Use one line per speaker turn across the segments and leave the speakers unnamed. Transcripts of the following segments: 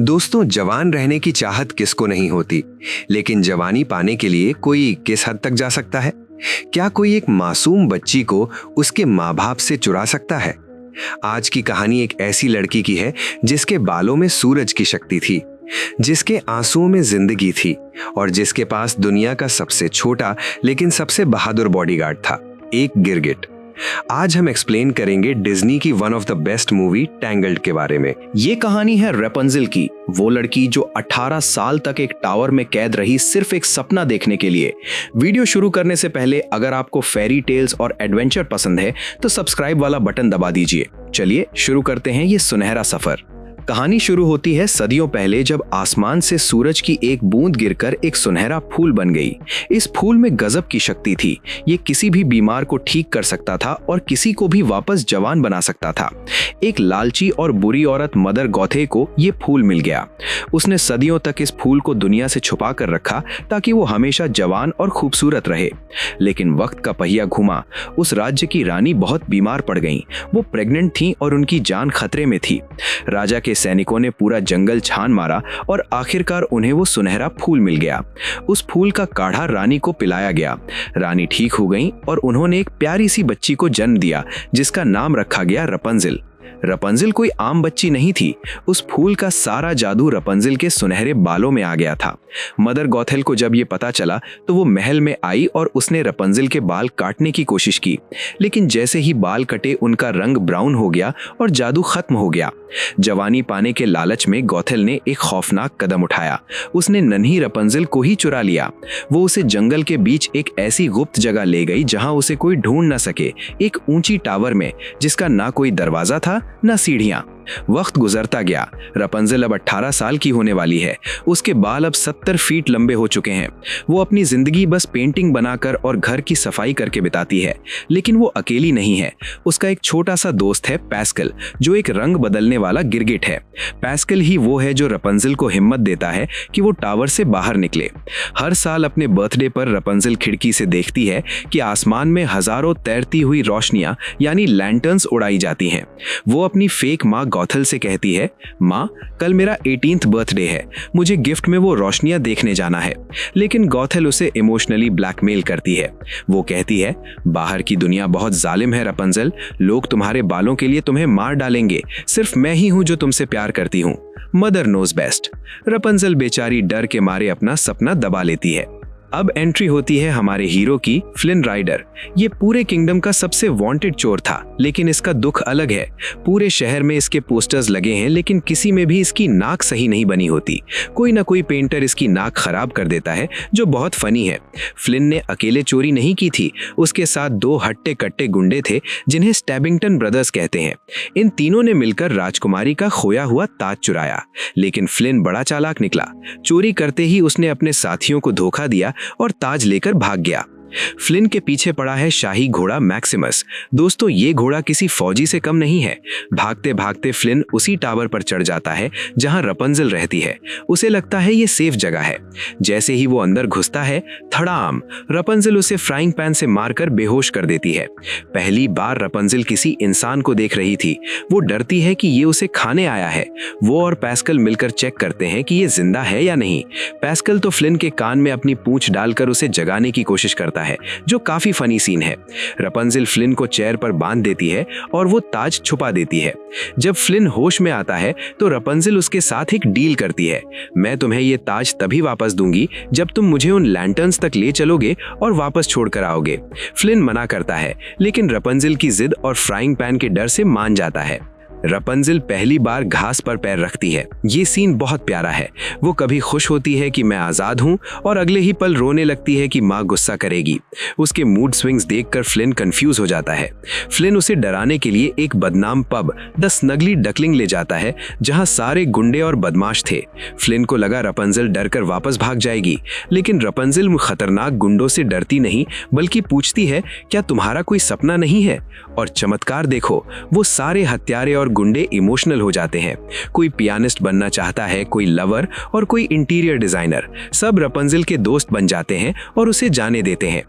दोस्तों, जवान रहने की चाहत किसको नहीं होती, लेकिन जवानी पाने के लिए कोई किस हद तक जा सकता है? क्या कोई एक मासूम बच्ची को उसके माँ बाप से चुरा सकता है? आज की कहानी एक ऐसी लड़की की है जिसके बालों में सूरज की शक्ति थी, जिसके आंसुओं में जिंदगी थी और जिसके पास दुनिया का सबसे छोटा लेकिन सबसे बहादुर बॉडीगार्ड था, एक गिरगिट। आज हम एक्सप्लेन करेंगे डिज्नी की one of the best movie tangled के बारे में।
ये कहानी है रेपंजिल की, वो लड़की जो 18 साल तक एक टावर में कैद रही सिर्फ एक सपना देखने के लिए। वीडियो शुरू करने से पहले अगर आपको फेरी टेल्स और एडवेंचर पसंद है तो सब्सक्राइब वाला बटन दबा दीजिए। चलिए शुरू करते हैं ये सुनहरा सफर। कहानी शुरू होती है सदियों पहले, जब आसमान से सूरज की एक बूंद गिरकर एक सुनहरा फूल बन गई। इस फूल में गजब की शक्ति थी। ये किसी भी बीमार को ठीक कर सकता था और किसी को भी वापस जवान बना सकता था। एक लालची और बुरी औरत मदर गौथे को ये फूल मिल गया। उसने सदियों तक इस फूल को दुनिया से छुपा कर रखा ताकि वो हमेशा जवान और खूबसूरत रहे। लेकिन वक्त का पहिया घुमा। उस राज्य की रानी बहुत बीमार पड़ गई। वो प्रेग्नेंट थी और उनकी जान खतरे में थी। राजा के सैनिकों ने पूरा जंगल छान मारा और आखिरकार उन्हें वो सुनहरा फूल मिल गया। उस फूल का काढ़ा रानी को पिलाया गया। रानी ठीक हो गई और उन्होंने एक प्यारी सी बच्ची को जन्म दिया जिसका नाम रखा गया रपंजिल। रपंजिल कोई आम बच्ची नहीं थी। उस फूल का सारा जादू रपंजिल के सुनहरे बालों में आ गया था। मदर गौथेल को जब ये पता चला तो वो महल में आई और उसने रपंजिल के बाल काटने की कोशिश की, लेकिन जैसे ही बाल कटे उनका रंग ब्राउन हो गया और जादू खत्म हो गया। जवानी पाने के लालच में गौथेल ने एक खौफनाक कदम उठाया। उसने नन्ही रपंजिल को ही चुरा लिया। वो उसे जंगल के बीच एक ऐसी गुप्त जगह ले गई जहां उसे कोई ढूंढ न सके, एक ऊंची टावर में जिसका ना कोई दरवाजा था न सीढ़ियां। वक्त गुजरता गया। रपंजिल अब 18 साल की होने वाली है। उसके बाल अब 70 फीट लंबे हो चुके हैं। वो अपनी जिंदगी बस पेंटिंग बनाकर और घर की सफाई करके बिताती है। लेकिन वो अकेली नहीं है। उसका एक छोटा सा दोस्त है पैस्कल, जो एक रंग बदलने वाला गिरगिट है। पैस्कल ही वो है जो रपंजिल को हिम्मत देता है कि वो टावर से बाहर निकले। हर साल अपने बर्थडे पर रपंजिल खिड़की से देखती है कि आसमान में हजारों तैरती हुई रोशनियां यानी लैंटर्न्स उड़ाई जाती हैं। वो अपनी फेक माँ गौथेल से कहती है, माँ कल मेरा 18th बर्थडे है, मुझे गिफ्ट में वो रोशनियां देखने जाना है। लेकिन गौथेल उसे इमोशनली ब्लैकमेल करती है। वो कहती है, बाहर की दुनिया बहुत जालिम है रपंजिल, लोग तुम्हारे बालों के लिए तुम्हें मार डालेंगे। सिर्फ मैं ही हूं जो तुमसे प्यार करती हूं। Mother knows best. रपंजिल बेचारी डर के मारे अपना सपना दबा लेती है। अब एंट्री होती है हमारे हीरो की, फ्लिन राइडर। ये पूरे किंगडम का सबसे वांटेड चोर था, लेकिन इसका दुख अलग है। पूरे शहर में इसके पोस्टर्स लगे हैं, लेकिन किसी में भी इसकी नाक सही नहीं बनी होती। कोई ना कोई पेंटर इसकी नाक खराब कर देता है, जो बहुत फनी है। फ्लिन ने अकेले चोरी नहीं की थी, उसके साथ 2 हट्टे कट्टे गुंडे थे जिन्हें स्टैबिंगटन ब्रदर्स कहते हैं। इन तीनों ने मिलकर राजकुमारी का खोया हुआ ताज चुराया। लेकिन फ्लिन बड़ा चालाक निकला। चोरी करते ही उसने अपने साथियों को धोखा दिया और ताज लेकर भाग गया। फ्लिन के पीछे पड़ा है शाही घोड़ा मैक्सिमस। दोस्तों, ये घोड़ा किसी फौजी से कम नहीं है। भागते भागते फ्लिन उसी टावर पर चढ़ जाता है जहां रपंजिल रहती है। उसे लगता है ये सेफ जगह है। जैसे ही वो अंदर घुसता है, धड़ाम, रपंजिल उसे फ्राइंग पैन से मारकर बेहोश कर देती है। पहली बार रपंजिल किसी इंसान को देख रही थी। वो डरती है कि ये उसे खाने आया है। वो और पैस्कल मिलकर चेक करते हैं कि ये जिंदा है या नहीं। पैस्कल तो फ्लिन के कान में अपनी पूंछ डालकर उसे जगाने की कोशिश करता है, जो काफी फनी सीन है। रपंजिल फ्लिन को चेयर पर बांध देती है और वो ताज छुपा देती है। जब फ्लिन होश में आता है तो रपंजिल उसके साथ एक डील करती है, मैं तुम्हें ये ताज तभी वापस दूंगी जब तुम मुझे उन लैंटर्न्स तक ले चलोगे और वापस छोड़कर आओगे। फ्लिन मना करता है, लेकिन रपंजिल की जिद और फ्राइंग पैन के डर से मान जाता है। रपंजिल पहली बार घास पर पैर रखती है। ये सीन बहुत प्यारा है। वो कभी खुश होती है कि मैं आजाद हूँ और अगले ही पल रोने लगती है कि माँ गुस्सा करेगी। उसके मूड स्विंग्स देखकर फ्लिन कंफ्यूज हो जाता है। फ्लिन उसे डराने के लिए एक बदनाम पब द स्नगली डकलिंग ले जाता है, जहाँ सारे गुंडे और बदमाश थे। फ्लिन को लगा रपंजिल डरकर वापस भाग जाएगी, लेकिन रपंजिल खतरनाक गुंडों से डरती नहीं, बल्कि पूछती है, क्या तुम्हारा कोई सपना नहीं है? और चमत्कार देखो, वो सारे हत्यारे और गुंडे इमोशनल हो जाते हैं। कोई पियानिस्ट बनना चाहता है, कोई लवर और कोई इंटीरियर डिजाइनर। सब रपंजिल के दोस्त बन जाते हैं और उसे जाने देते हैं।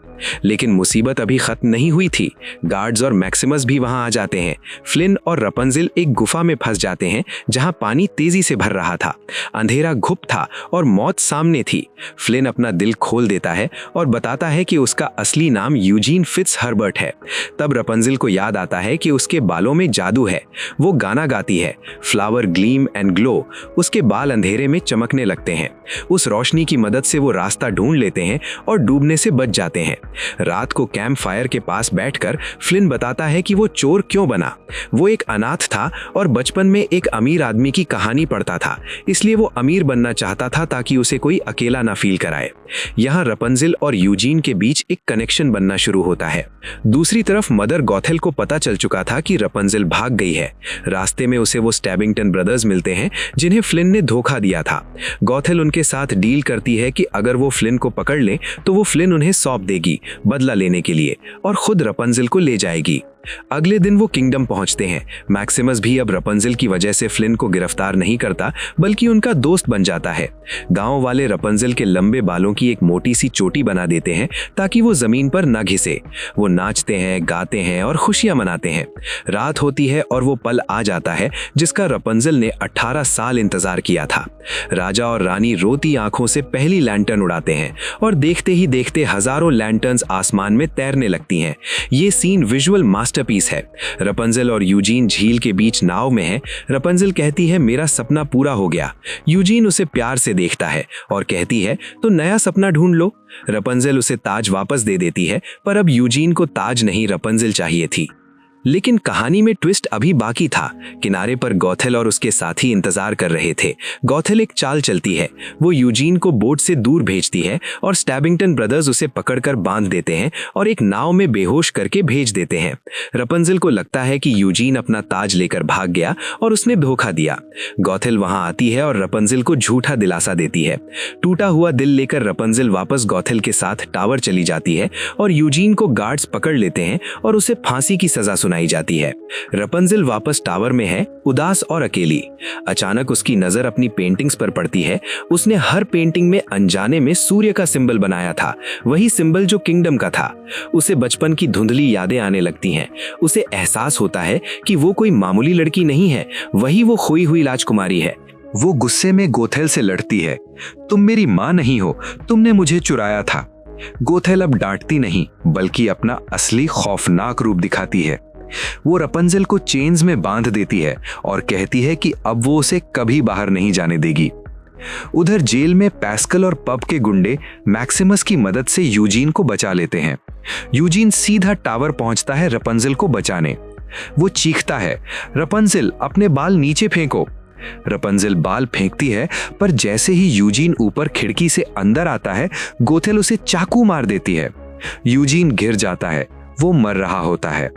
लेकिन मुसीबत अभी खत्म नहीं हुई थी। गार्ड्स और मैक्सिमस भी वहां आ जाते हैं। फ्लिन और रपंजिल एक गुफा में फंस जाते हैं जहां पानी तेजी से भर रहा था। अंधेरा घुप था और मौत सामने थी। फ्लिन अपना दिल खोल देता है और बताता है कि उसका असली नाम यूजीन फिट्जहर्बर्ट है। तब रपंजिल को याद आता है कि उसके बालों में जादू है। वो गाना गाती है, फ्लावर ग्लीम एंड ग्लो। उसके बाल अंधेरे में चमकने लगते हैं। उस रोशनी की मदद से वो रास्ता ढूंढ लेते हैं और डूबने से बच जाते हैं। रात को कैंप फायर के पास बैठकर फ्लिन बताता है कि वो चोर क्यों बना। वो एक अनाथ था और बचपन में एक अमीर आदमी की कहानी पढ़ता था, इसलिए वो अमीर बनना चाहता था ताकि उसे कोई अकेला ना फील कराए। यहाँ रपंजिल और यूजीन के बीच एक कनेक्शन बनना शुरू होता है। दूसरी तरफ मदर गॉथेल को पता चल चुका था कि रपंजिल भाग गई है। रास्ते में उसे वो स्टैबिंगटन ब्रदर्स मिलते हैं जिन्हें फ्लिन ने धोखा दिया था। गॉथेल उनके साथ डील करती है कि अगर वो फ्लिन को पकड़ ले तो वो फ्लिन उन्हें सौंप देगी बदला लेने के लिए और खुद रपंजिल को ले जाएगी। अगले दिन वो किंगडम पहुंचते हैं। मैक्सिमस भी अब रपंजिल की वजह से फ्लिन को गिरफ्तार नहीं करता बल्कि उनका दोस्त बन जाता है। गांव वाले रपंजिल के लंबे बालों की एक मोटी सी चोटी बना देते हैं ताकि वो जमीन पर न घिसे। वो नाचते हैं, गाते हैं और खुशियां मनाते हैं। रात होती है और वो पल आ जाता है जिसका रपंजिल ने 18 साल इंतजार किया था। राजा और रानी रोती आंखों से पहली लैंटर्न उड़ाते हैं और देखते ही देखते हजारों लैंटर्न्स आसमान में तैरने लगती हैं। ये सीन विजुअल मास्टरपीस है। रपंजिल और यूजीन झील के बीच नाव में है। रपंजिल कहती है, मेरा सपना पूरा हो गया। यूजीन उसे प्यार से देखता है और कहती है, तो नया सपना ढूंढ लो। रपंजिल उसे ताज वापस दे देती है, पर अब यूजीन को ताज नहीं रपंजिल चाहिए थी। लेकिन कहानी में ट्विस्ट अभी बाकी था। किनारे पर गॉथेल और उसके साथी इंतजार कर रहे थे। गॉथेल एक चाल चलती है। वो यूजीन को बोट से दूर भेजती है और स्टैबिंगटन ब्रदर्स उसे पकड़कर बांध देते हैं और एक नाव में बेहोश करके भेज देते हैं। रपंजिल को लगता है कि यूजीन अपना ताज लेकर भाग गया और उसने धोखा दिया। गॉथेल वहां आती है और रपंजिल को झूठा दिलासा देती है। टूटा हुआ दिल लेकर रपंजिल वापस गॉथेल के साथ टावर चली जाती है और यूजीन को गार्ड्स पकड़ लेते हैं और उसे फांसी की सजा सुनाई जाती है। रपंजिल वापस टावर में है, उदास और अकेली। अचानक उसकी नजर अपनी पेंटिंग्स पर पड़ती है। उसने हर पेंटिंग में अनजाने में सूर्य का सिंबल बनाया था, वही सिंबल जो किंगडम का था। उसे बचपन की धुंधली यादें आने लगती हैं। उसे एहसास होता है कि वो कोई मामूली लड़की नहीं है, वही वो खोई हुई राजकुमारी है।
वो गुस्से में गोथेल से लड़ती है, तुम मेरी माँ नहीं हो, तुमने मुझे चुराया था। गोथेल अब डांटती नहीं बल्कि अपना असली खौफनाक रूप दिखाती है। वो रपंजिल को चेन्स में बांध देती है और कहती है कि अब वो उसे कभी बाहर नहीं जाने देगी। उधर जेल में पैस्कल और पब के गुंडे मैक्सिमस की मदद से यूजीन को बचा लेते हैं। यूजीन सीधा टावर पहुंचता है रपंजिल को बचाने। वो चीखता है, रपंजिल अपने बाल नीचे फेंको। रपंजिल बाल फेंकती है, पर जैसे ही यूजीन ऊपर खिड़की से अंदर आता है, गोथेल उसे चाकू मार देती है। यूजीन गिर जाता है, वो मर रहा होता है।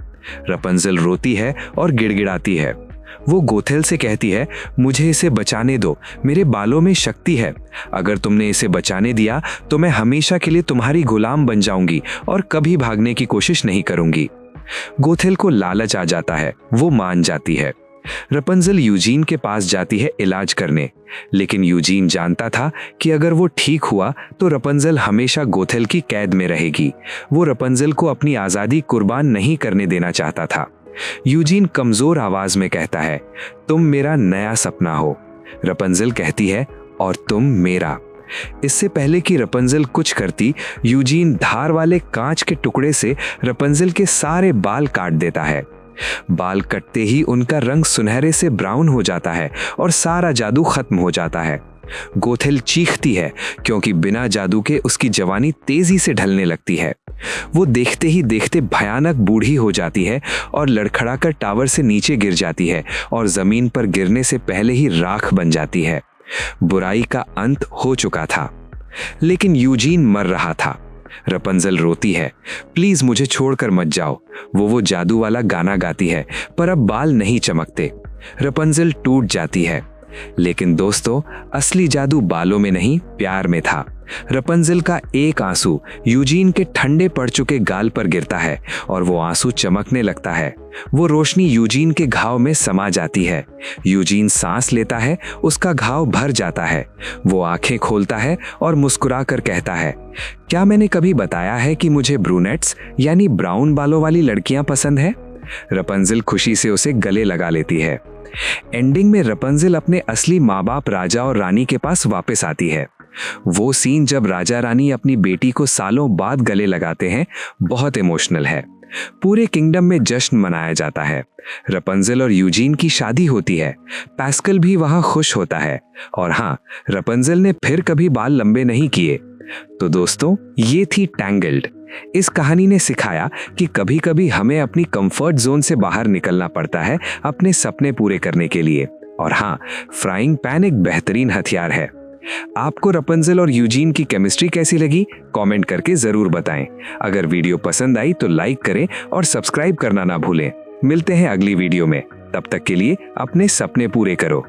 रपंजिल रोती है और गिड़गिड़ाती है। वो गोथेल से कहती है, मुझे इसे बचाने दो, मेरे बालों में शक्ति है। अगर तुमने इसे बचाने दिया तो मैं हमेशा के लिए तुम्हारी गुलाम बन जाऊंगी और कभी भागने की कोशिश नहीं करूंगी। गोथेल को लालच आ जाता है, वो मान जाती है। रपंजिल यूजीन के पास जाती है इलाज करने, लेकिन यूजीन जानता था कि अगर वो ठीक हुआ तो रपंजिल हमेशा गोथेल की कैद में रहेगी। वो रपंजिल को अपनी आजादी कुर्बान नहीं करने देना चाहता था। यूजीन कमजोर आवाज में कहता है, तुम मेरा नया सपना हो। रपंजिल कहती है, और तुम मेरा। इससे पहले कि रपंजिल कुछ करती, यूजीन धार वाले कांच के टुकड़े से रपंजिल के सारे बाल काट देता है। बाल कटते ही उनका रंग सुनहरे से ब्राउन हो जाता है और सारा जादू खत्म हो जाता है। गोथेल चीखती है क्योंकि बिना जादू के उसकी जवानी तेजी से ढलने लगती है। वो देखते ही देखते भयानक बूढ़ी हो जाती है और लड़खड़ाकर टावर से नीचे गिर जाती है और जमीन पर गिरने से पहले ही राख बन जाती है। बुराई का अंत हो चुका था, लेकिन यूजीन मर रहा था। रपंजिल रोती है, प्लीज मुझे छोड़कर मत जाओ। वो जादू वाला गाना गाती है, पर अब बाल नहीं चमकते। रपंजिल टूट जाती है। लेकिन दोस्तों, असली जादू बालों में नहीं, प्यार में था। रपंजिल का एक आंसू यूजीन के ठंडे पड़ चुके गाल पर गिरता है और वो आंसू चमकने लगता है। वो रोशनी यूजीन के घाव में समा जाती है। यूजीन सांस लेता है, उसका घाव भर जाता है। वो आंखें खोलता है और मुस्कुरा कर कहता है, क्या मैंने कभी बताया है कि मुझे ब्रूनेट्स यानी ब्राउन बालों वाली लड़कियां पसंद है? रपंजिल खुशी से उसे गले लगा लेती है। एंडिंग में रपंजिल अपने असली माँ बाप राजा और रानी के पास वापस आती है। वो सीन जब राजा रानी अपनी बेटी को सालों बाद गले लगाते हैं, बहुत इमोशनल है। पूरे किंगडम में जश्न मनाया जाता है। रपंजिल और यूजीन की शादी होती है। पैस्कल भी वहां खुश होता है। और हाँ, रपंजिल ने फिर कभी बाल लंबे नहीं किए। तो दोस्तों, ये थी टैंगल्ड। इस कहानी ने सिखाया कि कभी कभी हमें अपनी कंफर्ट जोन से बाहर निकलना पड़ता है अपने सपने पूरे करने के लिए। और हाँ, फ्राइंग पैन एक बेहतरीन हथियार है। आपको रपंजिल और यूजीन की केमिस्ट्री कैसी लगी? कमेंट करके जरूर बताएं। अगर वीडियो पसंद आई तो लाइक करें और सब्सक्राइब करना ना भूलें। मिलते हैं अगली वीडियो में। तब तक के लिए अपने सपने पूरे करो।